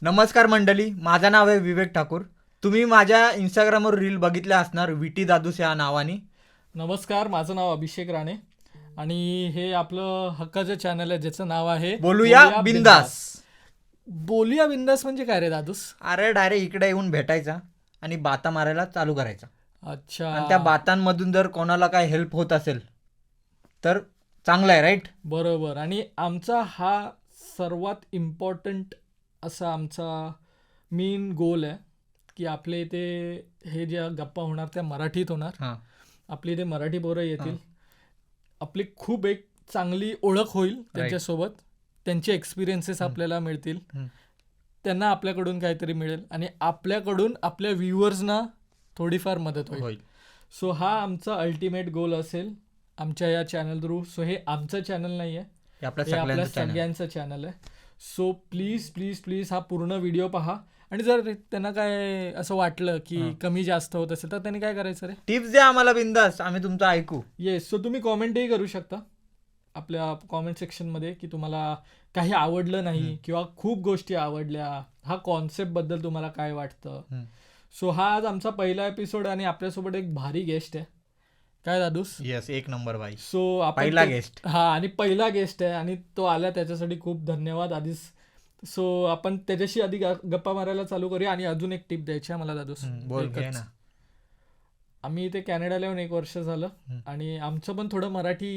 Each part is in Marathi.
नमस्कार मंडळी, माझं नाव आहे विवेक ठाकूर. तुम्ही माझ्या इंस्टाग्रामवर रील बघितल्या असणार विटी दादूस या नावाने. नमस्कार, माझं नाव अभिषेक राणे आणि हे आपलं हक्काचं चॅनल आहे ज्याचं नाव आहे बोलूया बिंदास. बोलूया बिंदास म्हणजे काय रे दादूस? अरे डायरेक्ट इकडे येऊन भेटायचा आणि बाता मारायला चालू करायचा. अच्छा, आणि त्या बातांमधून जर कोणाला काय हेल्प होत असेल तर चांगलं आहे, राईट? बरोबर. आणि आमचा हा सर्वात इम्पॉर्टंट असा आमचा मेन गोल आहे की आपल्या इथे हे ज्या गप्पा होणार त्या मराठीत होणार. हां, आपली इथे मराठी पोरं येतील, आपली खूप एक चांगली ओळख होईल त्यांच्यासोबत, त्यांचे एक्सपिरियन्सेस आपल्याला मिळतील, त्यांना आपल्याकडून काहीतरी मिळेल आणि आपल्याकडून आपल्या व्ह्युअर्सना थोडीफार मदत होईल. सो हा आमचा अल्टिमेट गोल असेल आमच्या या चॅनल थ्रू. सो हे आमचं चॅनल नाही आहे, हे आपल्या हे आपल्या सगळ्यांचं चॅनल. सगळ्यांचं चॅनल आहे. सो प्लीज प्लीज प्लीज हा पूर्ण व्हिडिओ पहा आणि जर त्यांना काय असं वाटलं की कमी जास्त होत असेल तर त्यांनी काय करायचं रे? टिप्स द्या आम्हाला बिंदास, आम्ही तुमचं ऐकू. येस, सो तुम्ही कॉमेंटही करू शकता आपल्या कॉमेंट सेक्शनमध्ये की तुम्हाला काही आवडलं नाही किंवा खूप गोष्टी आवडल्या, हा कॉन्सेप्टबद्दल तुम्हाला काय वाटतं. सो हा आज आमचा पहिला एपिसोड आणि आपल्यासोबत एक भारी गेस्ट आहे. काय दादूस? येस, एक नंबर बाई. सो आपण पहिला गेस्ट. हा, आणि पहिला गेस्ट आहे आणि तो आला त्याच्यासाठी खूप धन्यवाद आधीच. सो आपण त्याच्याशी आधी गप्पा मारायला चालू करूया. आणि अजून एक टिप द्यायची आहे मला दादूस. बोल, घे ना. आम्ही इथे कॅनडाला येऊन 1 वर्ष झालं आणि आमचं पण थोडं मराठी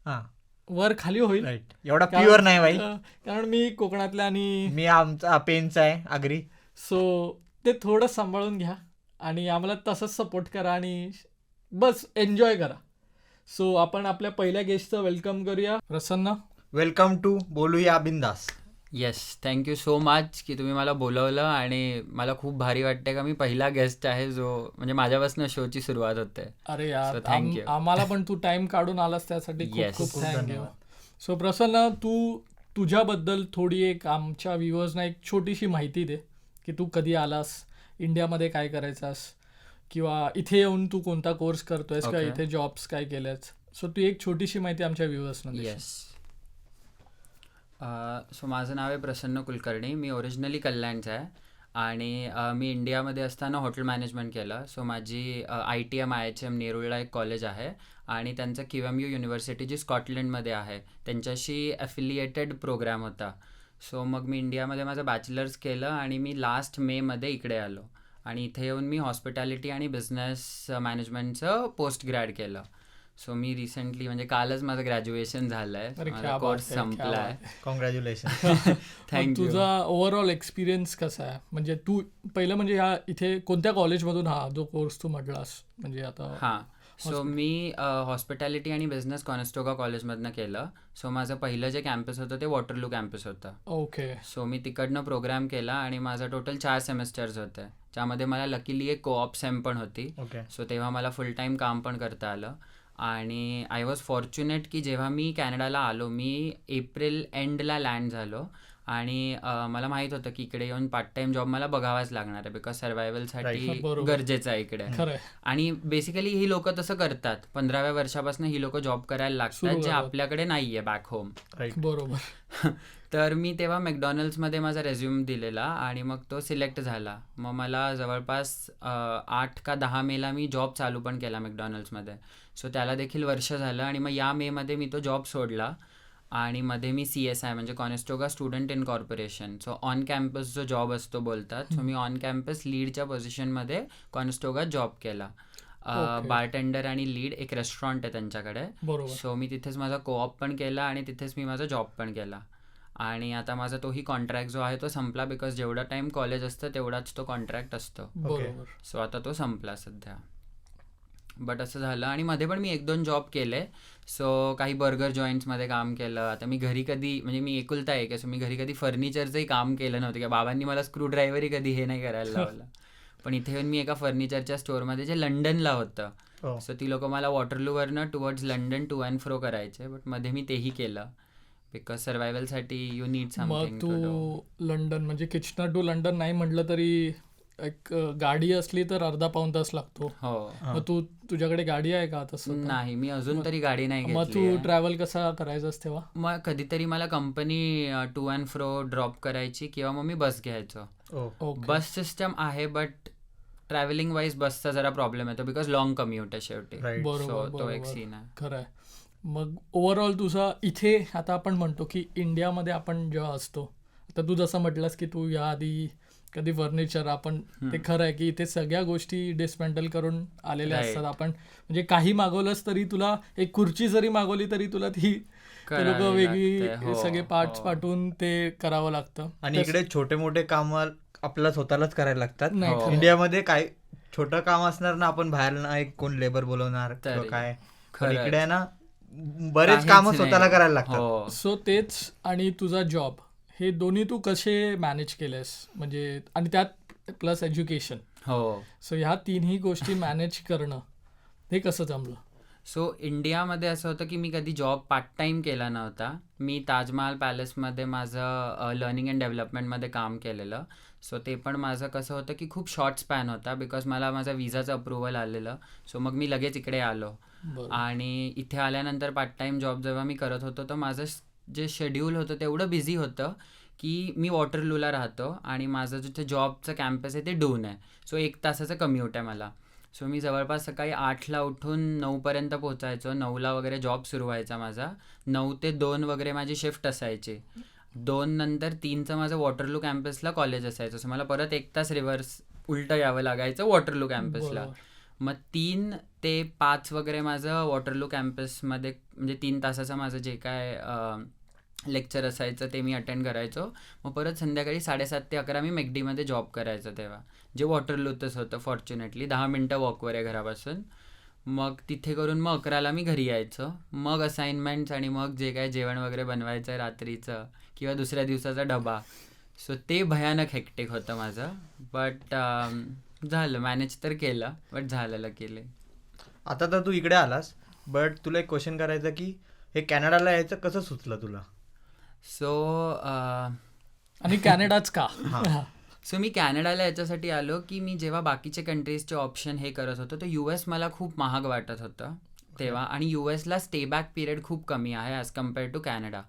हां, वर खाली होईल, राईट. एवढा प्युअर नाही बाई. कारण मी कोकणातल्या आणि मी आमचा पेनचा आहे, अग्री. सो ते थोडं सांभाळून घ्या आणि आम्हाला तसंच सपोर्ट करा आणि बस एन्जॉय करा. सो आपण आपल्या पहिल्या गेस्टचं वेलकम करूया. प्रसन्न, वेलकम टू बोलूया बिंदास. येस, थँक्यू सो मच की तुम्ही मला बोलवलं आणि मला खूप भारी वाटते का मी पहिला गेस्ट आहे जो म्हणजे माझ्यापासून शोची सुरुवात होते. अरे यार, So, thank you. आम्हाला पण तू टाइम काढून आलास त्यासाठी खूप Yes. खूप खूप थँक्यू. धन्यवाद. सो प्रसन्न, तू तुझ्याबद्दल थोडी एक आमच्या व्ह्युअर्सना एक छोटीशी माहिती दे की तू कधी आलास, इंडियामध्ये काय करायचास, किंवा इथे येऊन तू कोणता कोर्स करतोयस किंवा Okay. इथे जॉब्स काय केल्यास. सो तू एक छोटीशी माहिती आमच्या व्ह्युअर्सना दे. येस, सो माझं नाव आहे प्रसन्न कुलकर्णी. मी ओरिजिनली कल्याणचा आहे आणि मी इंडियामध्ये असताना हॉटेल मॅनेजमेंट केलं. सो माझी ITM IHM नेरूळला एक कॉलेज आहे आणि त्यांचं QMU युनिव्हर्सिटी जी स्कॉटलंडमध्ये आहे त्यांच्याशी ॲफिलिएटेड प्रोग्राम होता. सो मग मी इंडियामध्ये माझं बॅचलर्स केलं आणि मी लास्ट मेमध्ये इकडे आलो आणि इथे येऊन मी हॉस्पिटॅलिटी आणि बिझनेस मॅनेजमेंटचं पोस्ट ग्रॅड केलं. सो मी रिसेंटली म्हणजे कालच माझं ग्रॅज्युएशन झालं आहे, अरे, क्या माझा बात कोर्स है, क्या संपला आहे. बात कॉंग्रॅच्युलेशन. थँक्यू. तुझा ओव्हरऑल एक्सपिरियन्स कसा आहे? म्हणजे तू पहिलं म्हणजे ह्या इथे कोणत्या कॉलेजमधून हा जो कोर्स तू म्हटलास म्हणजे आता? हां, सो मी हॉस्पिटॅलिटी आणि बिझनेस कॉनेस्टोगा कॉलेजमधनं केलं. सो माझं पहिलं जे कॅम्पस होतं ते वॉटरलू कॅम्पस होतं. ओके. सो मी तिकडनं प्रोग्राम केला आणि माझं टोटल 4 सेमेस्टर्स होते, ज्यामध्ये मला लकीली एक कोऑप सेम पण होती. ओके. सो तेव्हा मला फुल टाईम काम पण करता आलं आणि आय वॉज फॉर्च्युनेट की जेव्हा मी कॅनडाला आलो, मी एप्रिल एंडला लँड झालो आणि मला माहीत होतं की इकडे येऊन पार्ट टाईम जॉब मला बघावाच लागणार आहे बिकॉज सर्वायवलसाठी Right. बरोबर. गरजेचं आहे इकडे. खरंय. आणि बेसिकली ही लोक तसं करतात, 15व्या वर्षापासून ही लोक जॉब करायला लागतात जे करतात. आपल्याकडे नाही आहे बॅक होम. राईट. बरोबर. तर मी तेव्हा मॅकडॉनल्ड्समध्ये माझा रेझ्युम दिलेला आणि मग तो सिलेक्ट झाला. मग मला जवळपास 8 का 10 मेला मी जॉब चालू पण केला मॅकडॉनल्ड्समध्ये. सो त्याला देखील वर्ष झालं आणि मग या मेमध्ये मी तो जॉब सोडला आणि मध्ये मी CSI म्हणजे Conestoga student incorporation, so on campus जो जॉब असतो बोलतात, सो मी ऑन कॅम्पस लीडच्या पोझिशनमध्ये कॉनेस्टोगात जॉब केला. Okay. बारटेंडर आणि लीड एक रेस्टॉरंट आहे त्यांच्याकडे. बरोबर. सो मी तिथेच माझा कोऑप पण केला आणि तिथेच मी माझा जॉब पण केला आणि आता माझा तोही कॉन्ट्रॅक्ट जो आहे तो संपला बिकॉज जेवढा टाईम कॉलेज असतं तेवढाच तो कॉन्ट्रॅक्ट असतो. बरोबर. सो आता तो संपला सध्या. बट असं झालं आणि मध्ये पण मी 1-2 जॉब केले. सो काही बर्गर जॉईंट्समध्ये काम केलं. आता मी घरी कधी म्हणजे मी एकुलता एक आहे, सो मी घरी कधी फर्निचरचंही काम केलं नव्हतं किंवा बाबांनी मला स्क्रूड्रायव्हरही कधी हे नाही करायला लावलं. पण इथे येऊन मी एका फर्निचरच्या स्टोअरमध्ये जे लंडनला होतं, हो. सो ती लोक मला वॉटरलूवरनं towards London to and fro करायचे. बट मध्ये मी तेही केलं बिकॉज सर्वायवलसाठी यू नीड मग समथिंग टू डू. तू लंडन म्हणजे किचनर टू लंडन नाही म्हटलं तरी एक गाडी असली तर अर्धा पाऊण तास लागतो. हो. मग तुझ्याकडे गाडी आहे का तसं? नाही, मी अजून तरी गाडी नाही मग घेतली तू ट्रॅव्हल कसा करायचास तेव्हा? मग कधीतरी मला company to and fro drop करायची किंवा मग मी बस घ्यायचो. ओके. बस सिस्टम आहे, बट ट्रॅव्हलिंग वाईज बसचा जरा प्रॉब्लेम येतो बिकॉज लॉंग कम्युट आहे शेवटी. Right. बरोबर तो एक बरोबर सीन आहे. खरं आहे. मग ओव्हरऑल तुझा इथे आता आपण म्हणतो की इंडियामध्ये आपण जेव्हा असतो, आता तू जसं म्हटलंस की तू याआधी कधी फर्निचर आपण ते खरं आहे की इथे सगळ्या गोष्टी डिस्मेंटल करून आलेल्या Right. असतात. आपण म्हणजे काही मागवलंच तरी तुला एक खुर्ची जरी मागवली तरी तुला ती लोक करावी वेगळी लागते. हो, सगळे पार्ट्स हो. पाठवून ते करावं लागतं. आणि इकडे छोटे मोठे काम आपल्याला स्वतःलाच करायला लागतात. नाही हो. खरं. इंडियामध्ये काय छोटं काम असणार ना, आपण बाहेर ना एक कोण लेबर बोलवणार किंवा तरी. काय, पण खरंच. इकडे आहे ना बरेच काहीच काम नाही. स्वतःला करायला लागतात. हो. सो तेच आणि तुझा जॉब हे दोन्ही तू कसे मॅनेज केलेस म्हणजे, आणि त्यात प्लस एज्युकेशन, हो. सो ह्या तिन्ही गोष्टी मॅनेज करणं हे कसं जमलं? सो इंडियामध्ये असं होतं की मी कधी जॉब पार्ट टाइम केला नव्हता. मी ताजमहाल पॅलेसमध्ये माझं लर्निंग अँड डेव्हलपमेंटमध्ये काम केलेलं. सो ते पण माझं कसं होतं की खूप शॉर्ट स्पॅन होता बिकॉज मला माझा विजाचं अप्रुव्हल आलेलं. सो मग मी लगेच इकडे आलो बरं. आणि इथे आल्यानंतर पार्ट टाइम जॉब जेव्हा मी करत होतो तर माझं जे शेड्यूल होतं तेवढं बिझी होतं की मी वॉटरलूला राहतो आणि माझं जिथे जॉबचं कॅम्पस आहे ते डून आहे. सो 1 तासाचं कम्युट आहे मला. सो मी जवळपास सकाळी 8ला उठून 9पर्यंत पोचायचो. 9ला वगैरे जॉब सुरू व्हायचा माझा. 9 ते 2 वगैरे माझी शिफ्ट असायची. 2 नंतर 3चं माझं वॉटरलू कॅम्पसला कॉलेज असायचं. सो मला परत 1 तास रिव्हर्स उलटं यावं लागायचं वॉटरलू कॅम्पसला. बरोबर. मग 3 ते 5 वगैरे माझं वॉटरलू कॅम्पसमध्ये म्हणजे 3 तासाचं माझं जे काय लेक्चर असायचं ते मी अटेंड करायचो. मग परत संध्याकाळी 7:30 ते 11 मी मेकडीमध्ये जॉब करायचो तेव्हा, जे वॉटरलूतच होतं. फॉर्च्युनेटली 10 मिनटं वॉकवर आहे घरापासून. मग तिथे करून मग 11ला मी घरी यायचो. मग असाइनमेंट्स आणि मग जे काय जेवण वगैरे बनवायचं आहे रात्रीचं किंवा दुसऱ्या दिवसाचा डबा. सो ते भयानक हेक्टिक होतं माझं. बट झालं, मॅनेज तर केलं, बट झालेलं केले. आता तर तू इकडे आलास, बट तुला एक क्वेश्चन करायचं की हे कॅनडाला यायचं कसं सुचलं तुला? सो आणि कॅनडाच का? सो मी कॅनडाला याच्यासाठी आलो की मी जेव्हा बाकीचे कंट्रीजचे ऑप्शन हे करत होतो तर US मला खूप महाग वाटत होतं तेव्हा. आणि USला स्टे बॅक पिरियड खूप कमी आहे ॲज कम्पेअर्ड टू कॅनडा.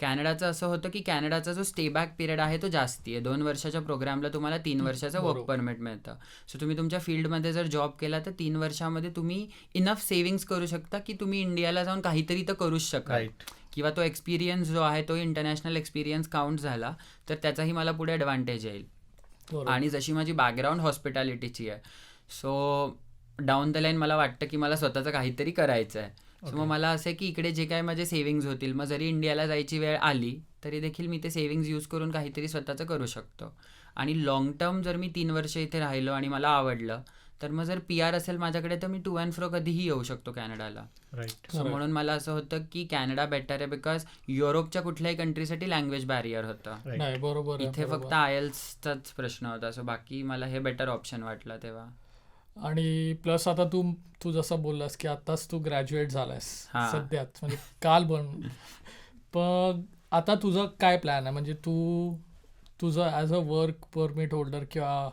कॅनडाचं असं होतं की कॅनडाचा जो स्टे बॅक पिरियड आहे तो जास्ती आहे. 2 वर्षाच्या प्रोग्रामला तुम्हाला 3 वर्षाचं वर्क परमिट मिळतं. सो तुम्ही तुमच्या फील्डमध्ये जर जॉब केला तर 3 वर्षामध्ये तुम्ही इनफ सेव्हिंग्स करू शकता की तुम्ही इंडियाला जाऊन काहीतरी तर करूच शकाल. राईट. किंवा तो एक्सपिरियन्स जो आहे तो इंटरनॅशनल एक्सपिरियन्स काउंट झाला तर त्याचाही मला पुढे ॲडव्हान्टेज येईल. बरोबर. आणि जशी माझी बॅकग्राऊंड हॉस्पिटॅलिटीची आहे, सो डाऊन द लाईन मला वाटतं की मला स्वतःचं काहीतरी करायचं आहे. सो मग मला असं आहे की इकडे जे काय माझे सेव्हिंग्ज होतील, मग जरी इंडियाला जायची वेळ आली तरी देखील मी ते सेव्हिंग्ज यूज करून काहीतरी स्वतःचं करू शकतो. आणि लाँग टर्म जर मी 3 वर्ष इथे राहिलो आणि मला आवडलं तर मग जर PR असेल माझ्याकडे तर मी टू अँड फ्रो कधीही येऊ शकतो कॅनडाला. राईट. सो म्हणून मला असं होतं की कॅनडा बेटर आहे बिकॉज युरोपच्या कुठल्याही कंट्रीसाठी लँग्वेज बॅरियर होतं. नाही बरोबर आहे, इथे बरोबर. फक्त IELTSचाच प्रश्न होता. सो बाकी मला हे बेटर ऑप्शन वाटलं तेव्हा. आणि प्लस आता तू जसं बोललास की आताच तू ग्रॅज्युएट झालायस हा. सध्याच, म्हणजे काल पण आता तुझं काय प्लॅन आहे? म्हणजे तुझं as a work permit holder किंवा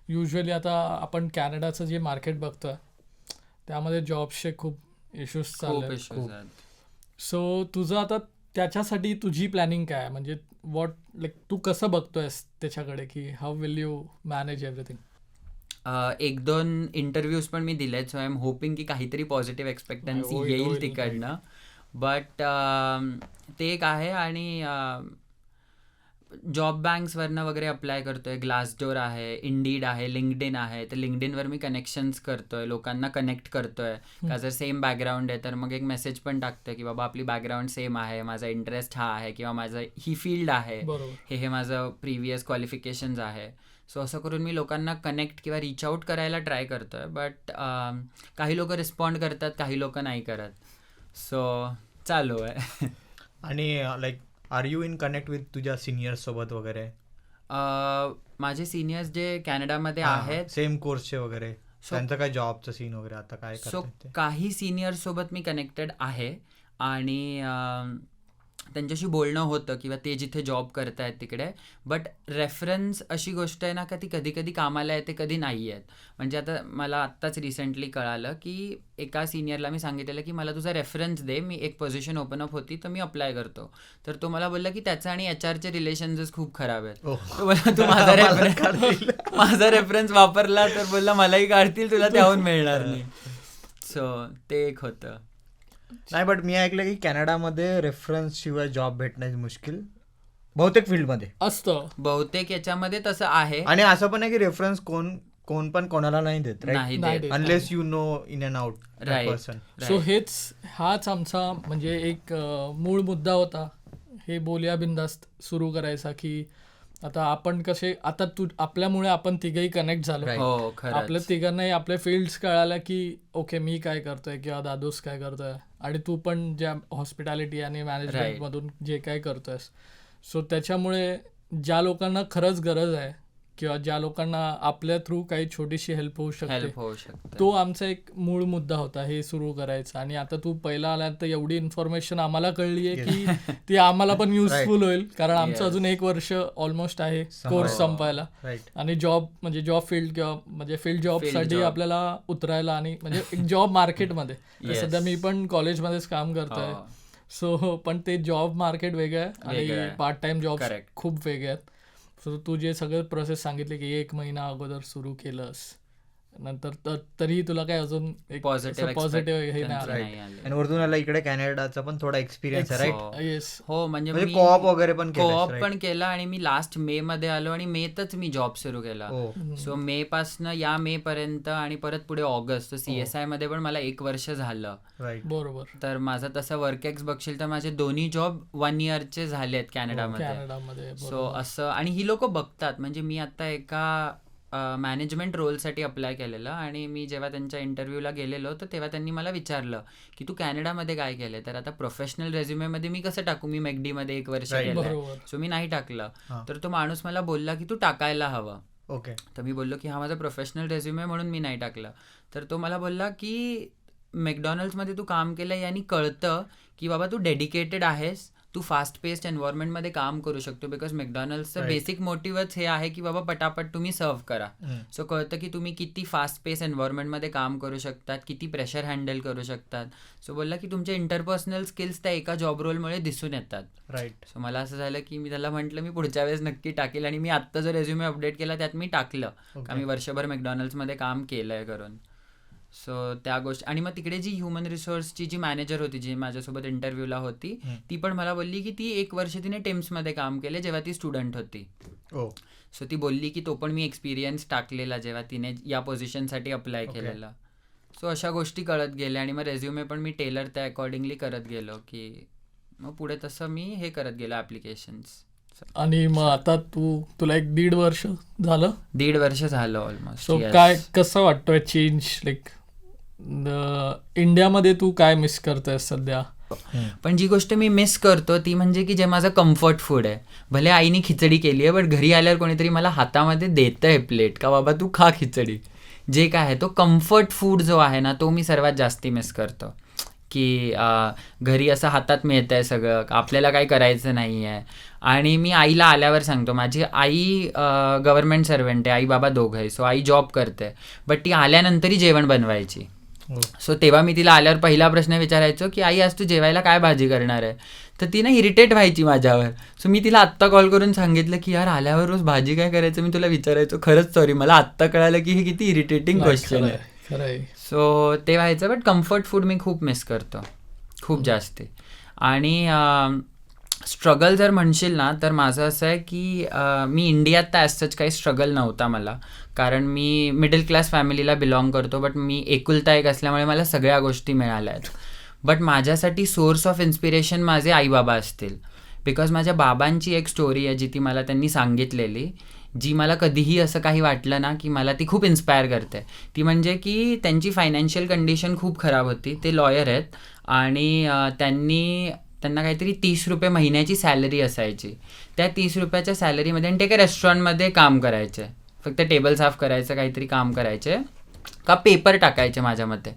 युजली आता आपण कॅनडाचं जे मार्केट बघतोय त्यामध्ये जॉब्सचे खूप इश्यूज खूप चालले. इश्यूज आहेत. सो तुझं आता त्याच्यासाठी तुझी प्लॅनिंग काय आहे? म्हणजे व्हॉट लाईक तू कसं बघतोयस त्याच्याकडे की how will you manage everything? 1-2 interviews पण मी दिलेत. सो आय एम होपिंग की काहीतरी पॉझिटिव्ह एक्सपेक्टन्सी होईल, येईल होईल. तिकडनं. बट ते एक आहे. आणि जॉब बँक्सवरनं वगैरे अप्लाय करतोय. ग्लासडोर आहे, इंडीड आहे, लिंक्डइन आहे. तर लिंक्डइनवर मी कनेक्शन्स करतोय, लोकांना कनेक्ट करतोय. का जर सेम बॅकग्राऊंड आहे तर मग एक मेसेज पण टाकतोय की बाबा आपली बॅकग्राऊंड सेम आहे, माझा इंटरेस्ट हा आहे किंवा माझं ही फील्ड आहे, बरोबर. हे माझं प्रिव्हियस क्वालिफिकेशन्स आहे. सो असं करून मी लोकांना कनेक्ट किंवा रीच आउट करायला ट्राय करतोय. बट काही लोक रिस्पॉन्ड करतात, काही लोक नाही करत. सो चालू आहे. आणि like are you in connect with तुझ्या सिनियर्स सोबत वगैरे? माझे सिनियर्स जे कॅनडामध्ये आहेत, सेम कोर्सचे वगैरे, त्यांचं काय जॉबचं सीन वगैरे आता काय सो करतात ते? काही सिनियर्स सोबत मी कनेक्टेड आहे. आणि त्यांच्याशी बोलणं होतं किंवा ते जिथे जॉब करतायत तिकडे. बट रेफरन्स अशी गोष्ट आहे ना का ती कधी कधी कामाला येते, कधी नाही आहेत. म्हणजे आता मला आत्ताच रिसेंटली कळालं की एका सिनियरला मी सांगितलेलं की मला तुझा रेफरन्स दे, मी एक पोझिशन ओपन अप होती तर मी अप्लाय करतो. तर तो मला बोलला की त्याचं आणि एचआरचे रिलेशन्सच खूप खराब आहेत. तो बोलला तू माझा रेफरन्स वापरला तर बोलला मलाही काढतील, तुला त्याहून मिळणार नाही. सो ते एक होतं. नाही, बट मी ऐकलं की कॅनडामध्ये रेफरन्स शिवाय जॉब भेटण्याची मुश्किल बहुतेक फील्डमध्ये असतं. बहुतेक याच्यामध्ये तसं आहे. आणि असं पण आहे की रेफरन्स कोण पण कोणाला नाही देत, नाही देत. Unless you know in and out Right. Person. So हाच आमचा म्हणजे एक मूळ मुद्दा होता हे बोलिया बिंदास्त सुरू करायचा, की आता आपण कसे आता आपल्यामुळे आपण तिघही कनेक्ट झालो. हो खरं. आपल्या तिघांनाही आपले फील्ड्स कळाल्या की ओके मी काय करतोय किंवा दादूस काय करतोय आणि तू पण ज्या हॉस्पिटॅलिटी आणि मॅनेजमेंट मधून जे काय करतोयस. सो त्याच्यामुळे ज्या लोकांना खरंच गरज आहे किंवा ज्या लोकांना आपल्या थ्रू काही छोटीशी हेल्प होऊ शकते, तो आमचा एक मूळ मुद्दा होता हे सुरू करायचा. आणि आता तू पहिला आला तर एवढी इन्फॉर्मेशन आम्हाला कळली आहे की ती आम्हाला पण युजफुल होईल, कारण आमचं अजून 1 वर्ष ऑलमोस्ट आहे कोर्स संपायला. आणि जॉब फील्ड किंवा म्हणजे फील्ड जॉबसाठी आपल्याला उतरायला आणि म्हणजे एक जॉब मार्केटमध्ये सध्या मी पण कॉलेजमध्येच काम करतोय. सो पण ते जॉब मार्केट वेगळं आहे आणि पार्ट टाइम जॉब खूप वेगळे आहेत. सो तू जे सगळं प्रोसेस सांगितले की 1 महिना अगोदर सुरू केलंस नंतर तरीही तुला काय अजून एक पॉझिटिव्ह हे नाही. आणि वरतून आला इकडे कॅनडाचा पण थोडा एक्सपिरियन्स आहे, राईट? येस. हो म्हणजे कोऑप वगैरे पण कोऑप पण केला आणि मी लास्ट मे मध्ये आलो आणि मेतच मी जॉब सुरू केला. सो मे पासनं या मे पर्यंत आणि परत पुढे ऑगस्ट. CSI मध्ये पण मला 1 वर्ष झालं. बरोबर. तर माझं तसं वर्क एक्स बघशील तर माझे दोन्ही जॉब 1 इयरचे झालेत कॅनडामध्ये. सो असं आणि ही लोक बघतात. म्हणजे मी आता एका मॅनेजमेंट रोलसाठी अप्लाय केलेलं आणि मी जेव्हा त्यांच्या इंटरव्ह्यूला गेलेलो तर तेव्हा त्यांनी मला विचारलं की तू कॅनडामध्ये काय केलंय. तर आता प्रोफेशनल रेझ्युमेमध्ये मी कसं टाकू, मी मॅकडीमध्ये 1 वर्ष केलंय. सो मी नाही टाकलं. तर तो माणूस मला बोलला की तू टाकायला हवं. ओके. तर मी बोललो की हा माझा प्रोफेशनल रेझ्युमे म्हणून मी नाही टाकलं. तर तो मला बोलला की मॅकडॉनल्ड्समध्ये तू काम केलंय आणि कळतं की बाबा तू डेडिकेटेड आहेस, तू फास्ट पेस्ड एन्व्हायरमेंटमध्ये काम करू शकतो. बिकॉज मॅकडॉनल्ड्सचं बेसिक मोटिव्हच हे आहे की बाबा पटापट तुम्ही सर्व्ह करा. सो कळतं की तुम्ही किती फास्ट पेस एन्व्हायरमेंटमध्ये काम करू शकतात, किती प्रेशर हँडल करू शकतात. सो बोलला की तुमचे इंटरपर्सनल स्किल्स त्या एका जॉब रोलमुळे दिसून येतात. राईट. सो मला असं झालं की मी त्याला म्हटलं मी पुढच्या वेळेस नक्की टाकेल. आणि मी आत्ता जो रेझ्युमे अपडेट केला त्यात मी टाकलं का मी वर्षभर मॅकडॉनल्ड्समध्ये काम केलंय करून. सो त्या गोष्टी. आणि मग तिकडे जी ह्युमन रिसोर्सची जी मॅनेजर होती जी माझ्यासोबत इंटरव्ह्यूला होती ती पण मला बोलली की ती 1 वर्ष तिने टेम्प्समध्ये काम केले जेव्हा ती स्टुडंट होती. सो ती बोलली की तो पण मी एक्सपिरियन्स टाकलेला जेव्हा तिने या पोझिशनसाठी अप्लाय केलेला. सो अशा गोष्टी कळत गेल्या आणि मग रेझ्युमे पण मी टेलर त्या अकॉर्डिंगली करत गेलो की मग पुढे तसं मी हे करत गेलो ॲप्लिकेशन्स. आणि मग आता तुला 1.5 वर्ष झालं? 1.5 वर्ष झालं ऑलमोस्ट. सो काय कसं वाटतोय चेंज, लाईक इंडियामध्ये तू काय मिस करतोय सध्या? पण जी गोष्ट मी मिस करतो ती म्हणजे की जे माझं कम्फर्ट फूड आहे. भले आईने खिचडी केली आहे बट घरी आल्यावर कोणीतरी मला हातामध्ये देतंय प्लेट का बाबा तू खा खिचडी. जे काय आहे तो कम्फर्ट फूड जो आहे ना तो मी सर्वात जास्ती मिस करतो. की घरी असं हातात मिळतं आहे सगळं, आपल्याला काही करायचं नाही आहे. आणि मी आईला आल्यावर सांगतो, माझी आई गव्हर्नमेंट सर्वंट आहे, आई बाबा दोघं आहे. सो आई जॉब करते बट ती आल्यानंतरही जेवण बनवायची. सो तेव्हा मी तिला आल्यावर पहिला प्रश्न विचारायचो की आई आज तू जेवायला काय भाजी करणार आहे. तर ती ना इरिटेट व्हायची माझ्यावर. सो मी तिला आत्ता कॉल करून सांगितलं की यार आल्यावर रोज भाजी काय करायचं मी तुला विचारायचो. खरंच सॉरी, मला आत्ता कळालं की हे किती इरिटेटिंग क्वेश्चन आहे. सो ते व्हायचं. बट कम्फर्ट फूड मी खूप मिस करतो, खूप जास्त. आणि स्ट्रगल जर म्हणशील ना तर माझं असं आहे की मी इंडियात तर ॲज सच काही स्ट्रगल नव्हता मला, कारण मी मिडल क्लास फॅमिलीला बिलॉंग करतो. बट मी एकुलता एक असल्यामुळे मला सगळ्या गोष्टी मिळाल्या आहेत. बट माझ्यासाठी सोर्स ऑफ इन्स्पिरेशन माझे आईबाबा असतील. बिकॉज माझ्या बाबांची एक स्टोरी आहे जी ती मला त्यांनी सांगितलेली, जी मला कधीही असं काही वाटलं ना की मला ती खूप इन्स्पायर करते. ती म्हणजे की त्यांची फायनान्शियल कंडिशन खूप खराब होती. ते लॉयर आहेत आणि त्यांना काहीतरी 30 रुपये महिन्याची सॅलरी असायची. त्या 30 रुपयाच्या सॅलरीमध्ये आणि ते काही रेस्टॉरंटमध्ये काम करायचे, फक्त टेबल साफ करायचं काहीतरी काम करायचे का पेपर टाकायचे माझ्या मते.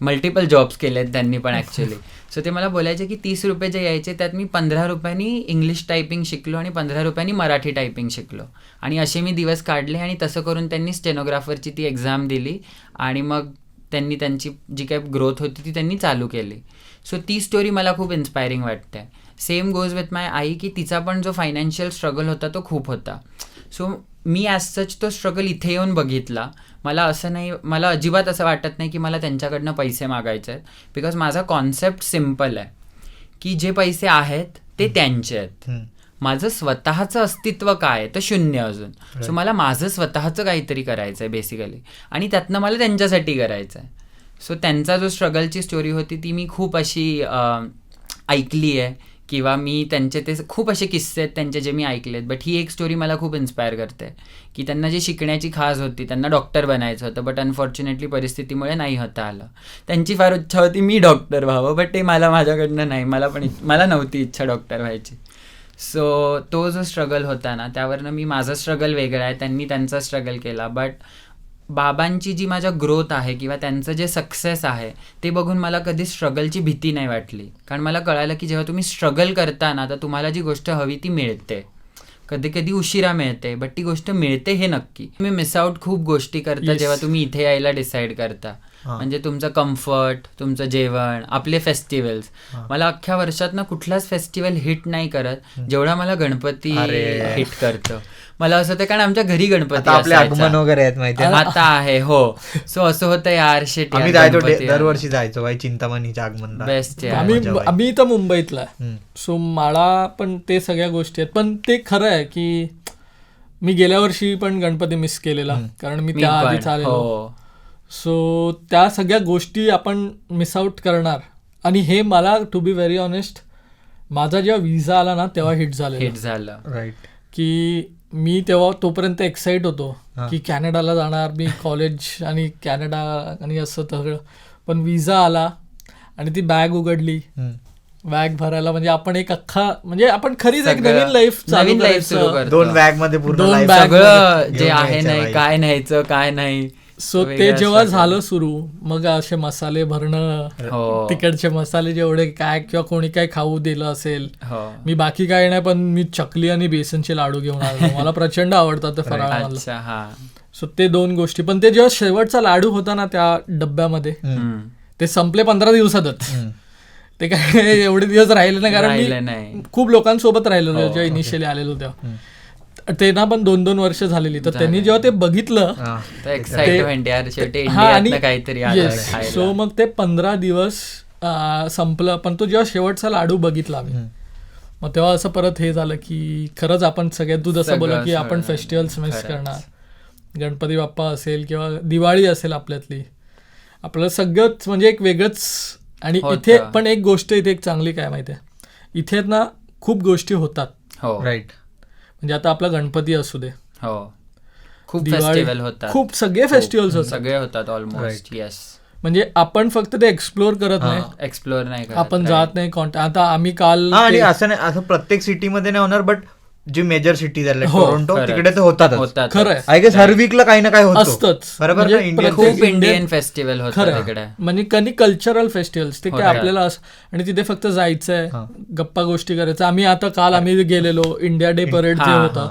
मल्टिपल जॉब्स केलेत त्यांनी पण ॲक्च्युली. सो ते मला बोलायचे की 30 रुपये जे यायचे त्यात मी 15 रुपयांनी इंग्लिश टायपिंग शिकलो आणि 15 रुपयांनी मराठी टायपिंग शिकलो. आणि असे मी दिवस काढले आणि तसं करून त्यांनी स्टेनोग्राफरची ती एक्झाम दिली आणि मग त्यांनी त्यांची जी काही ग्रोथ होती ती त्यांनी चालू केली. सो ती स्टोरी मला खूप इन्स्पायरिंग वाटते. Same goes with my I की तिचा पण जो फायनान्शियल स्ट्रगल होता तो खूप होता. सो मी ॲज सच तो स्ट्रगल इथे येऊन बघितला. मला अजिबात असं वाटत नाही की मला त्यांच्याकडनं पैसे मागायचे आहेत. बिकॉज माझा कॉन्सेप्ट सिम्पल आहे की जे पैसे आहेत ते त्यांचे आहेत. माझं स्वतःचं अस्तित्व काय आहे तर शून्य अजून. सो मला माझं स्वतःचं काहीतरी करायचं आहे बेसिकली आणि त्यातनं मला त्यांच्यासाठी करायचं आहे. सो त्यांचा जो स्ट्रगलची स्टोरी होती ती मी खूप अशी ऐकली आहे किंवा मी त्यांचे ते खूप असे किस्से आहेत त्यांचे जे मी ऐकलेत. बट ही एक स्टोरी मला खूप इन्स्पायर करते की त्यांना जी शिकण्याची खास होती, त्यांना डॉक्टर बनायचं होतं बट अनफॉर्च्युनेटली परिस्थितीमुळे नाही होता आलं. त्यांची फार इच्छा होती मी डॉक्टर व्हावं बट ते माझ्याकडनं नाही. मला नव्हती इच्छा डॉक्टर व्हायची. सो तो जो स्ट्रगल होता ना त्यावरनं मी माझं स्ट्रगल वेगळं आहे, त्यांनी त्यांचा स्ट्रगल केला. बट बाबांची जी माझ्या ग्रोथ आहे किंवा त्यांचं जे सक्सेस आहे ते बघून मला कधी स्ट्रगलची भीती नाही वाटली. कारण मला कळालं की जेव्हा तुम्ही स्ट्रगल करता ना तर तुम्हाला जी गोष्ट हवी ती मिळते. कधी कधी उशिरा मिळते बट ती गोष्ट मिळते हे नक्की. तुम्ही मिस आउट खूप गोष्टी करता जेव्हा तुम्ही इथे यायला डिसाईड करता. म्हणजे तुमचं कम्फर्ट, तुमचं जेवण, आपले फेस्टिवल्स. मला अख्ख्या वर्षात ना कुठलाच फेस्टिवल हिट नाही करत जेवढा मला गणपती हिट करतं. मला असं होतं कारण आमच्या घरी गणपती आपले आगमन वगैरे आहेत माहिती आता आहे. हो. सो असं होतं यार शेट आम्ही जायचो दरवर्षी जायचो बाई चिंतामणीच्या आगमनला. बेस्ट. आम्ही तर मुंबईतला सो मला पण ते सगळ्या गोष्टी आहेत. पण ते खरं आहे की मी गेल्या वर्षी पण गणपती मिस केलेला कारण मी त्या आधीच आलेलो. सो त्या सगळ्या गोष्टी आपण मिस आउट करणार. आणि हे मला टू बी व्हेरी ऑनेस्ट माझा जेव्हा विजा आला ना तेव्हा हिट झालं. राईट. की मी तेव्हा तोपर्यंत एक्साइट होतो की कॅनडाला जाणार मी, कॉलेज आणि कॅनडा आणि असं सगळं. पण विजा आला आणि ती बॅग उघडली, बॅग भरायला म्हणजे आपण एक अख्खा म्हणजे आपण खरीच एक नवीन लाईफ सुरू करतो. 2 बॅग मध्ये पूर्ण सगळं जे आहे नाही काय न्यायचं काय नाही. सो ते जेव्हा झालं सुरू मग असे मसाले भरणं, तिकडचे मसाले जेवढे काय किंवा कोणी काय खाऊ दिलं असेल. मी बाकी काय नाही पण मी चकली आणि बेसनचे लाडू घेऊन आलो. मला प्रचंड आवडतात ते फराळ. सो ते 2 गोष्टी. पण ते जेव्हा शेवटचा लाडू होता ना त्या डब्यामध्ये ते संपले 15 दिवसातच. ते काय एवढे दिवस राहिले नाही कारण मी खूप लोकांसोबत राहिलेलो जेव्हा इनिशियली आलेलो तेव्हा. त्यांना पण 2-2 वर्ष झालेली. तर त्यांनी जेव्हा ते बघितलं सो मग ते 15 दिवस संपलं. पण तो जेव्हा शेवटचा लाडू बघितला मी मग तेव्हा असं परत हे झालं की खरंच आपण सगळ्यात तू जसं बोला की आपण फेस्टिवल्स मिस करणार. गणपती बाप्पा असेल किंवा दिवाळी असेल आपल्यातली, आपलं सगळंच म्हणजे एक वेगळंच. आणि इथे पण एक गोष्ट इथे एक चांगली काय माहिती आहे, इथे ना खूप गोष्टी होतात. राईट. म्हणजे आता आपला गणपती असू दे, खूप फेस्टिवल होतात, खूप सगळे फेस्टिवल्स सगळे होतात ऑलमोस्ट. येस. म्हणजे आपण फक्त ते एक्सप्लोर करत नाही, एक्सप्लोर नाही करत, आपण जात नाही. आता आम्ही काल आणि असं नाही असं प्रत्येक सिटीमध्ये नाही होणार बट जे मेजर सिटीज आहेत टोरंटो तिकडे तर होतात. खरं आय गेस हर वीकला काही ना काही असतंच. बरोबर. खूप इंडियन फेस्टिवल होतात तिकडे. म्हणजे कधी कल्चरल फेस्टिवल्स ते काय आपल्याला आणि तिथे फक्त जायचंय, गप्पा गोष्टी करायचं. आम्ही आता काल आम्ही गेलेलो इंडिया डे परेड जे होता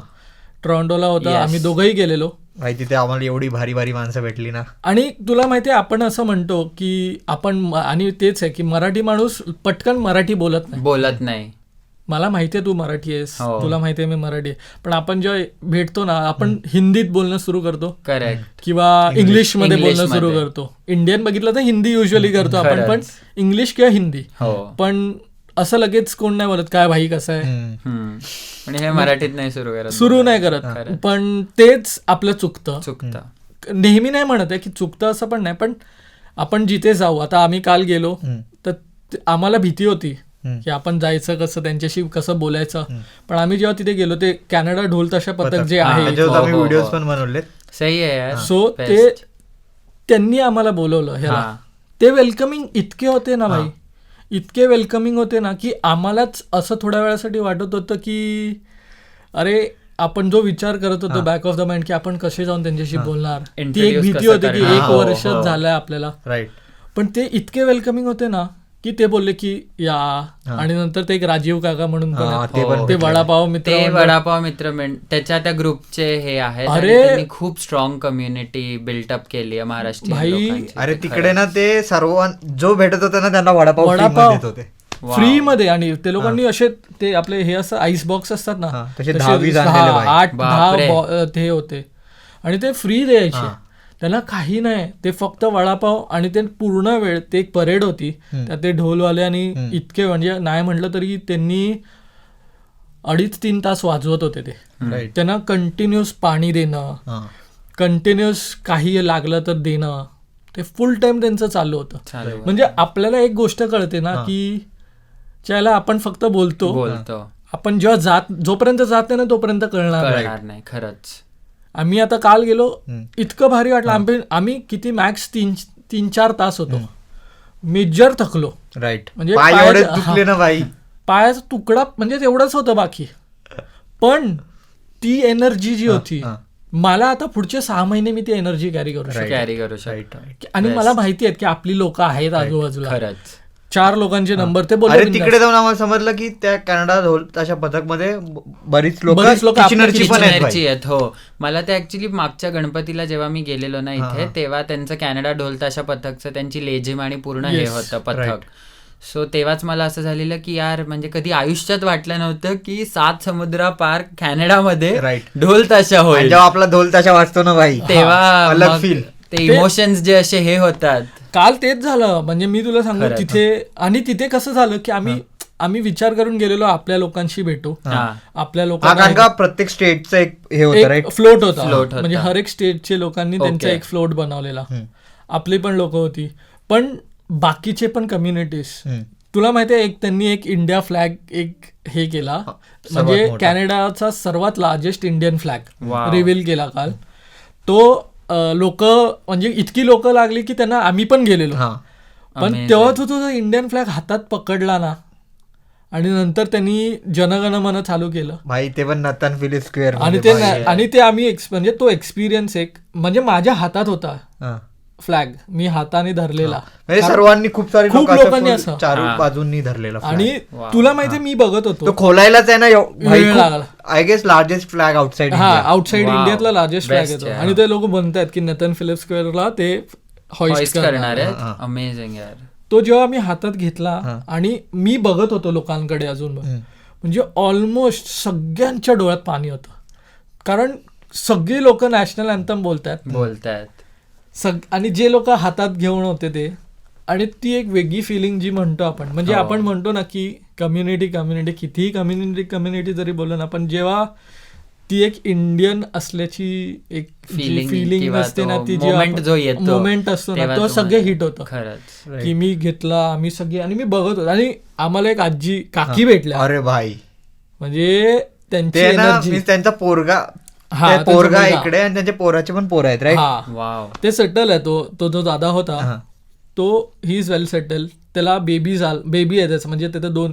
टोरंटोला होता, आम्ही दोघंही गेलेलो. तिथे आम्हाला एवढी भारी भारी माणसं भेटली ना. आणि तुला माहितीये आपण असं म्हणतो की आपण, आणि तेच आहे की मराठी माणूस पटकन मराठी बोलत नाही. मला माहितीये तू मराठी आहेस, तुला माहितीये मी मराठी आहे, पण आपण जेव्हा भेटतो ना आपण हिंदीत बोलणं सुरू करतो. करेक्ट. किंवा इंग्लिश मध्ये बोलणं सुरू करतो. इंडियन बघितलं तर हिंदी युजली करतो आपण, पण इंग्लिश किंवा हिंदी. पण असं लगेच कोण नाही बोलत काय भाई कसं आहे, पण हे मराठीत नाही सुरू नाही करत. पण तेच आपलं चुकतं. नेहमी नाही म्हणत आहे की चुकतं असं पण नाही, पण आपण जिथे जाऊ, आता आम्ही काल गेलो तर आम्हाला भीती होती की आपण जायचं कसं, त्यांच्याशी कसं बोलायचं. पण आम्ही जेव्हा तिथे गेलो ते कॅनडा ढोल ताशा पथक जे आहे व्हिडिओज पण बनवले. सही आहे. सो ते त्यांनी आम्हाला बोलवलं ह्याला. ते वेलकमिंग इतके होते ना भाई, इतके वेलकमिंग होते ना की आम्हालाच असं थोड्या वेळासाठी वाटत होतं की अरे आपण जो विचार करत होतो बॅक ऑफ द माइंड की आपण कसे जाऊन त्यांच्याशी बोलणार, ती एक भीती होती की 1 वर्ष झालंय आपल्याला. राईट. पण ते इतके वेलकमिंग होते ना की ते बोलले की या. आणि नंतर ते एक राजीव काका म्हणून पण आहेत. ते वडापाव मित्र ते मंडळ. वडापाव मित्र त्याच्या त्या ग्रुपचे हे आहेत आणि अरे! त्यांनी खूप स्ट्रॉंग कम्युनिटी बिल्टअप केली आहे महाराष्ट्रीयन भाई, लोकांची. अरे तिकडे ना ते सर्व जो भेटत होता ना त्यांना वडापाव free मध्ये देत होते. फ्री मध्ये. आणि ते लोकांनी असे ते आपले हे असं आईस बॉक्स असतात ना तसे तसे 10-20 आणलेले भाई. 8-10 ते होते आणि ते फ्री द्यायचे. त्यांना काही नाही, ते फक्त वडापाव. आणि ते पूर्ण वेळ ते एक परेड होती, त्यात ते ढोलवाले आणि इतके म्हणजे नाही म्हटलं तरी त्यांनी 2.5-3 तास वाजवत होते ते. त्यांना कंटिन्युअस पाणी देणं, कंटिन्युअस काही लागलं तर देणं, ते फुल टाइम त्यांचं चालू होतं. म्हणजे आपल्याला एक गोष्ट कळते ना की ज्याला आपण फक्त बोलतो, आपण जेव्हा जोपर्यंत जात नाही ना तोपर्यंत कळणार नाही. खरंच आम्ही आता काल गेलो, इतकं भारी वाटलं. आम्ही किती मॅक्स 3-4 तास होतो. मेजर थकलो. राईट. म्हणजे पायाचा तुकडा म्हणजे तेवढंच होतं बाकी. पण ती एनर्जी जी होती, मला आता पुढचे 6 महिने मी ती एनर्जी कॅरी करू शकतो. आणि मला माहिती आहे की आपली लोक आहेत आजूबाजूला. खरंच 4 लोकांचे नंबर ते बोलले. तिकडे जाऊन आम्हाला समजलं की त्या कॅनडा ढोल ताशा पथकमध्ये बरीच लोक किचनरची आहेत. हो, मला ते ऍक्च्युली मागच्या गणपतीला जेव्हा मी गेलेलो ना इथे, तेव्हा त्यांचं कॅनडा ढोल ताशा पथकचं त्यांची लेझिम आणि पूर्ण हे होतं पथक. सो तेव्हाच मला असं झालेलं की यार म्हणजे कधी आयुष्यात वाटलं नव्हतं की 7 समुद्रापार कॅनडामध्ये ढोल ताशा होईल. जेव्हा आपला ढोल ताशा वाजतो ना भाई, तेव्हा अलग फील. ते इमोशन्स जे असे हे होतात. काल तेच झालं. म्हणजे मी तुला सांगू तिथे, आणि तिथे कसं झालं की आम्ही विचार करून गेलेलो आपल्या लोकांशी भेटू, आपल्या लोकांना. प्रत्येक स्टेटचं एक हे होतं, फ्लोट होता. म्हणजे हर एक स्टेटचे लोकांनी त्यांचा एक फ्लोट बनवलेला. आपली पण लोक होती, पण बाकीचे पण कम्युनिटीज. तुला माहितीये एक त्यांनी एक इंडिया फ्लॅग एक हे केला, म्हणजे कॅनडाचा सर्वात लार्जेस्ट इंडियन फ्लॅग रिव्हील केला काल. तो लोक म्हणजे इतकी लोक लागली की त्यांना आम्ही पण गेलेलो. पण तेव्हा तो इंडियन फ्लॅग हातात पकडला ना, आणि नंतर त्यांनी जनगण मन चालू केलं भाई. ते पण नतन फिली स्क्वेअर. आणि ते आम्ही म्हणजे तो एक्सपिरियन्स एक म्हणजे माझ्या हातात होता फ्लॅग, मी हाताने धरलेला. सर्वांनी खूप लोकांनी असं चार बाजूंनी धरलेला. आणि तुला माहितीये मी बघत होतो, तो खोलायलाच आहे ना वेळ लागला. I guess largest flag outside. Outside इंडियातला लार्जेस्ट फ्लॅग येतो. आणि ते लोक म्हणतात की नतन फिलिप स्क्वेअरला ते हॉइस्ट करणार आहेत. अमेझिंग यार. तो जेव्हा मी हातात घेतला आणि मी बघत होतो लोकांकडे अजून, म्हणजे ऑलमोस्ट सगळ्यांच्या डोळ्यात पाणी होतं. कारण सगळी लोक नॅशनल अँथम बोलतात. आणि जे लोक हातात घेऊन होते ते, आणि ती एक वेगळी फिलिंग जी म्हणतो आपण, म्हणजे आपण म्हणतो ना की कम्युनिटी कितीही कम्युनिटी जरी बोललो ना, पण जेव्हा ती एक इंडियन असल्याची एक फिलिंग असते ना, ती मोमेंट असतो ना, तो सगळे हिट होतं. की मी घेतला, आम्ही सगळे, आणि मी बघत होतो. आणि आम्हाला एक आजी काकी भेटल्या. अरे भाई, म्हणजे त्यांची एनर्जी, त्यांचा पोरगा इकडे आणि त्यांच्या पोराचे पण पोर आहेत. राईट. ते सेटल आहे. तो जो दादा होता तो ही इज वेल सेटल. त्याला बेबी आहे त्याचं, म्हणजे त्याचं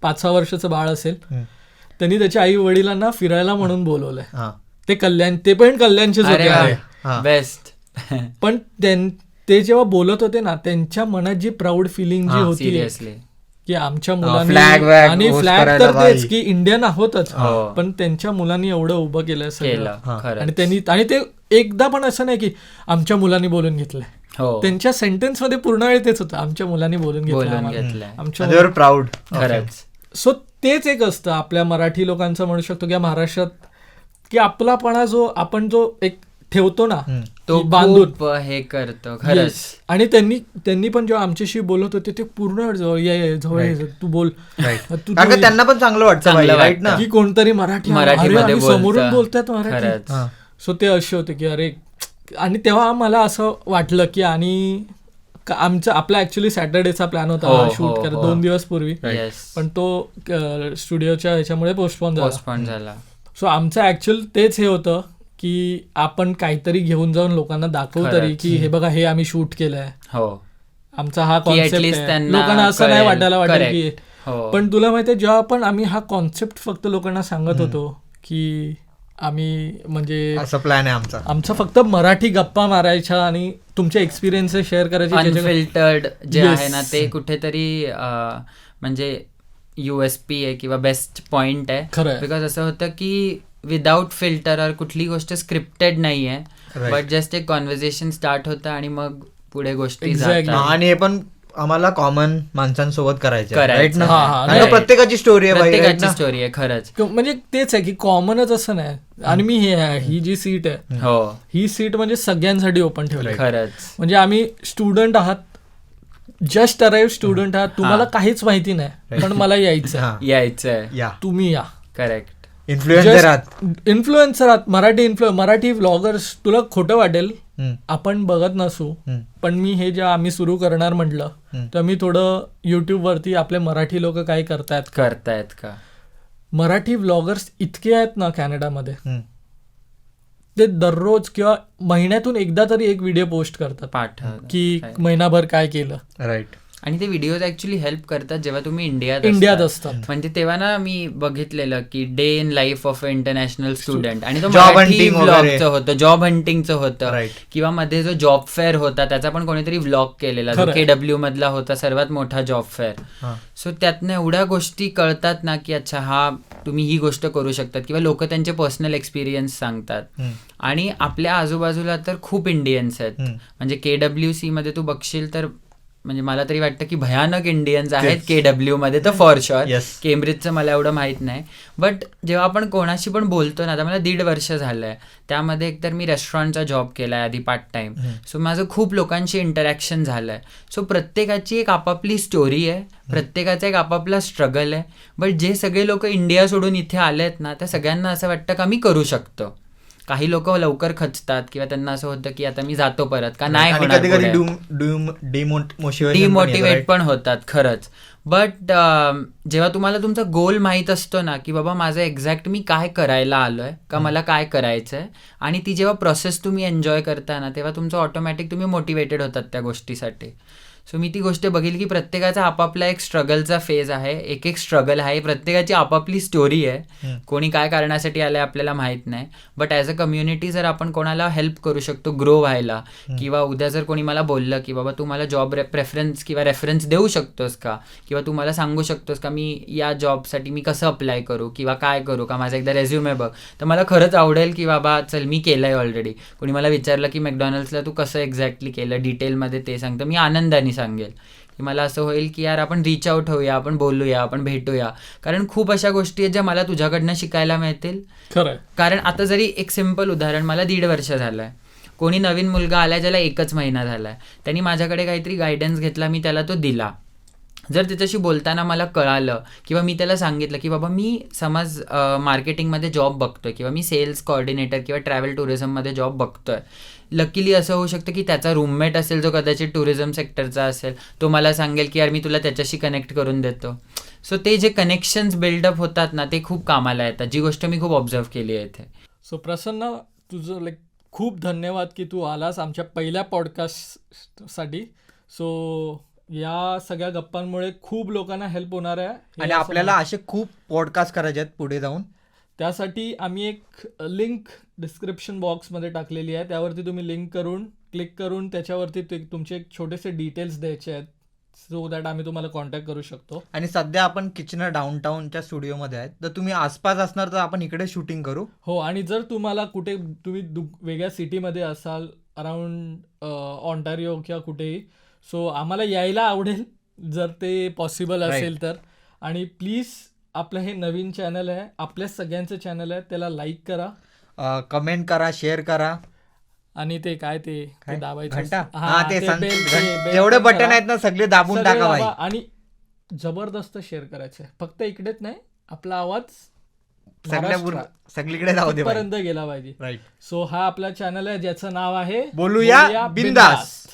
5-6 वर्षाचं बाळ असेल. त्यांनी त्याच्या आई वडिलांना फिरायला म्हणून बोलवलंय. ते पण कल्याणचेच होते. बेस्ट. पण ते जेव्हा बोलत होते ना, त्यांच्या मनात जी प्राऊड फिलिंग जी होती की आमच्या मुलांनी, आणि फ्लॅग तर तेच की इंडियन आहोतच, पण त्यांच्या मुलांनी एवढं उभं केलं सगळं. आणि ते एकदा पण असं नाही की आमच्या मुलांनी बोलून घेतलंय. त्यांच्या सेंटेन्स मध्ये पूर्ण वेळ तेच होतं, आमच्या मुलांनी बोलून घेतलंय, आमच्या प्राऊड. सो तेच एक असतं आपल्या मराठी लोकांचं, म्हणू शकतो किंवा महाराष्ट्रात, की आपलापणा जो आपण जो एक ठेवतो ना, तो बांधून हे करतो खरंच. आणि त्यांनी पण जेव्हा आमच्याशी बोलत होते ते पूर्ण जवळ तू बोल, त्यांना पण चांगलं वाटतं की कोणतरी मराठी समोरून बोलतात मराठी. सो ते असे होते की अरे. आणि तेव्हा मला असं वाटलं की, आणि आपला ऍक्च्युली सॅटर्डेचा प्लॅन होता शूट करायला 2 दिवस पूर्वी, पण तो स्टुडिओच्या ह्याच्यामुळे पोस्टपोन झाला. सो आमचं ऍक्च्युअल तेच हे होतं की आपण काहीतरी घेऊन जाऊन लोकांना दाखवू तरी की हे बघा, हे आम्ही शूट केलंय, आमचा हा कॉन्सेप्ट आहे. लोकांना असं नाही वाटेल की. पण तुला माहितीये जेव्हा आम्ही हा कॉन्सेप्ट फक्त लोकांना सांगत होतो की आम्ही म्हणजे असं प्लॅन आहे आमचा. आमचं फक्त मराठी गप्पा मारायच्या आणि तुमचे एक्सपिरियन्सेस शेअर करायचे ज्याच्याकडे- अनफिल्टर्ड जे Yes. आहे ना ते कुठेतरी म्हणजे USP आहे किंवा बेस्ट पॉइंट आहे. खरं आहे. बिकॉज असं होतं की विदाउट फिल्टर और कुठली गोष्ट स्क्रिप्टेड नाही आहे, Right. बट जस्ट एक कॉन्व्हर्सेशन स्टार्ट होतं आणि मग पुढे गोष्टी Exactly. जातात. आणि हे पण आम्हाला कॉमन माणसांसोबत करायचं करायचं. राईट ना. हा, हा, आणि right. प्रत्येकाची स्टोरी आहे भाई, right प्रत्येकाची ना? स्टोरी आहे खरंच. म्हणजे तेच आहे की कॉमनच असं नाही. आणि मी ही जी सीट आहे हो ही सीट म्हणजे सगळ्यांसाठी ओपन ठेवली आहे. खरंच. म्हणजे आम्ही स्टुडंट आहात, जस्ट अराईव्ह स्टुडंट आहात, तुम्हाला काहीच माहिती नाही पण मला यायचं आहे. हा. यायचंय. या तुम्ही या. करेक्ट. इन्फ्लुएन्सर आहात. इन्फ्लुएन्सर आहात, मराठी व्लॉगर्स. तुला खोटं वाटेल हम्म, आपण बघत नसू, हम्म, पण मी हे जे आम्ही सुरू करणार म्हटलं हम्म. तर मी थोडं युट्यूबवरती आपले मराठी लोक काय करतायत, करतायत का? मराठी व्लॉगर्स इतके आहेत ना कॅनडामध्ये, हम्म. ते दररोज किंवा महिन्यातून एकदा तरी एक व्हिडिओ पोस्ट करतात पाठव की महिनाभर काय केलं. राईट. आणि ते व्हिडिओज ऍक्च्युली हेल्प करतात जेव्हा तुम्ही इंडियात इंडियात असतात. असतात. म्हणजे तेव्हा ना मी बघितलेलं की day in life of a international student आणि तो Job मराठी hunting वगैरे. व्लॉगचं होतं, जॉब हंटिंगचं होतं, Right. किंवा मध्ये जो जॉब फेअर होता त्याचा पण कोणीतरी व्लॉग केलेला, जो खरंय. KW मधला होता, सर्वात मोठा जॉब फेअर. हा. सो त्यातनं एवढ्या गोष्टी कळतात ना की अच्छा हा तुम्ही ही गोष्ट करू शकतात, किंवा लोक त्यांचे पर्सनल एक्सपिरियन्स सांगतात. हम्म, आणि आपल्या आजूबाजूला तर खूप इंडियन्स आहेत. हम्म. म्हणजे KWC मध्ये तू बघशील तर म्हणजे मला तरी वाटतं की भयानक इंडियन्स आहेत KW मध्ये, तर फॉर शुअर. Yes. केम्ब्रिजचं मला एवढं माहित नाही, बट जेव्हा आपण कोणाशी पण बोलतो ना, आता मला 1.5 वर्ष झालंय, त्यामध्ये एकतर मी रेस्टॉरंटचा जॉब केलाय आधी पार्ट टाइम. सो माझं खूप लोकांशी इंटरॅक्शन झालंय. सो प्रत्येकाची एक आपापली स्टोरी आहे, प्रत्येकाचा एक आपापला स्ट्रगल आहे. बट जे सगळे लोक इंडिया सोडून इथे आलेत ना, त्या सगळ्यांना असं वाटतं का मी करू शकतो. काही लोक लवकर खचतात किंवा त्यांना असं होतं की आता मी जातो परत, का नाही आणि होणार कधी कधी पुढे. डिमोटिवेशन डिमोटिवेट पण होतात खरंच. बट जेव्हा तुम्हाला तुमचा गोल माहीत असतो ना की बाबा माझं एक्झॅक्ट मी काय करायला आलोय, का मला काय करायचंय, आणि ती जेव्हा प्रोसेस तुम्ही एन्जॉय करता ना, तेव्हा तुमचं ऑटोमॅटिक तुम्ही मोटिवेटेड होतात त्या गोष्टीसाठी. सो मी ती गोष्ट बघितली की प्रत्येकाचा आपापला एक स्ट्रगलचा फेज आहे, एक एक स्ट्रगल आहे, प्रत्येकाची आपापली स्टोरी आहे. कोणी काय करण्यासाठी आलंय आपल्याला माहित नाही, बट ॲज अ कम्युनिटी जर आपण कोणाला हेल्प करू शकतो ग्रो व्हायला, किंवा उद्या जर कोणी मला बोललं की बाबा तू मला जॉब प्रेफरन्स किंवा रेफरन्स देऊ शकतोस का, किंवा तू मला सांगू शकतोस का मी या जॉबसाठी मी कसं अप्लाय करू किंवा काय करू, का माझा एकदा रेझ्युमे बघ, तर मला खरंच आवडेल की बाबा चल मी केलंय ऑलरेडी. कोणी मला विचारलं की मॅकडॉनल्ड्सला तू कसं एक्झॅक्टली केलं डिटेलमध्ये ते सांगतं, मी आनंदाने सांगेल. की मला असं होईल की यार आपण रीच आउट होऊया, आपण बोलूया, आपण भेटूया, कारण खूप अशा गोष्टी आहेत ज्या मला तुझ्याकडनं शिकायला मिळतील. खरंय. कारण आता जरी एक सिम्पल उदाहरण, मला 1.5 वर्ष झालंय, कोणी नवीन मुलगा आलाय ज्याला 1च महिना झालाय, त्यांनी माझ्याकडे काहीतरी गायडन्स घेतला, मी त्याला तो दिला. जर त्याच्याशी बोलताना मला कळालं किंवा मी त्याला सांगितलं की बाबा मी समज मार्केटिंगमध्ये जॉब बघतोय किंवा मी सेल्स कोऑर्डिनेटर किंवा ट्रॅव्हल टुरिझममध्ये जॉब बघतोय, लकीली असं होऊ शकतं की त्याचा रूममेट असेल जो कदाचित टुरिझम सेक्टरचा असेल, तो मला सांगेल की यार मी तुला त्याच्याशी कनेक्ट करून देतो. सो ते जे कनेक्शन्स बिल्डअप होतात ना, ते खूप कामाला येतात, जी गोष्ट मी खूप ऑब्झर्व केली आहे इथे. सो प्रसन्न, तुझं खूप धन्यवाद की तू आलास आमच्या पहिल्या पॉडकास्टसाठी. सो या सगळ्या गप्पांमुळे खूप लोकांना हेल्प होणार आहे आणि आपल्याला असे खूप पॉडकास्ट करायचे आहेत पुढे जाऊन. त्यासाठी आम्ही एक लिंक डिस्क्रिप्शन बॉक्समध्ये टाकलेली आहे, त्यावरती तुम्ही क्लिक करून त्याच्यावरती तुमचे एक छोटेसे डिटेल्स द्यायचे आहेत, सो दॅट आम्ही तुम्हाला कॉन्टॅक्ट करू शकतो. आणि सध्या आपण किचनर डाऊनटाऊनच्या स्टुडिओमध्ये आहेत, तर तुम्ही आसपास असणार तर आपण इकडे शूटिंग करू. हो, आणि जर तुम्हाला तुम्ही वेगळ्या सिटीमध्ये असाल, अराउंड ऑन्टारिओ किंवा कुठेही, सो आम्हाला यायला आवडेल जर ते पॉसिबल असेल तर. आणि प्लीज आपलं हे नवीन चॅनल आहे, आपल्या सगळ्यांचं चॅनल आहे, त्याला लाईक करा, कमेंट करा, शेअर करा, आणि ते दाबायचं घंटा, ते bell जेवढे पण बटन करा. आहेत ना सगळे दाबून सगळे टाका भाई. दाबा आणि जबरदस्त शेअर करायचं आहे, फक्त इकडेच नाही, आपला आवाज सगळीकडे जाऊ दे भाई. पर्यंत गेला पाहिजे. राईट. सो हा आपला चॅनल आहे ज्याचं नाव आहे बोलूया बिंदास.